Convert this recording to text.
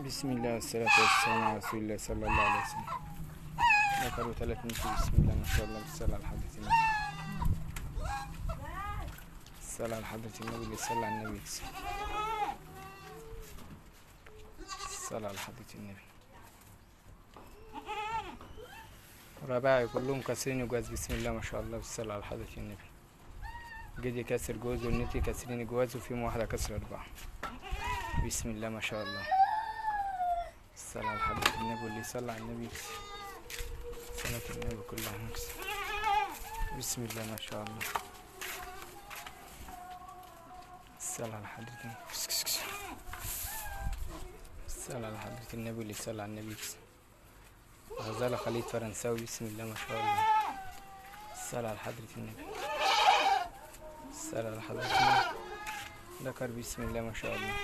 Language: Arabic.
بسم الله والصلاة والسلام على رسول الله صلى الله عليه وسلم. ذكروا 3 نتي. بسم الله ما شاء الله. بالصلاة على حضرة النبي. الصلاة على حضرة النبي اللي صلى على النبي. الصلاة على حضرة النبي. رباعي كلهم كاسرين جواز. بسم الله ما شاء الله. بالصلاة على حضرة النبي. جدي كاسر جوز والنتي كاسرين جواز وفيهم واحدة كسر 4. بسم الله ما شاء الله. الصلاة على حضرة النبي واللي صلى على النبي صلاة النبي كلها نكسر. بسم الله ما شاء الله. الصلاة على حضرة النبي. الصلاة على حضرة النبي واللي صلى على النبي. غزالة خليط فرنساوي. بسم الله ما شاء الله. الصلاة على حضرة النبي. الصلاة على حضرة النبي. ذكر. بسم الله ما شاء الله.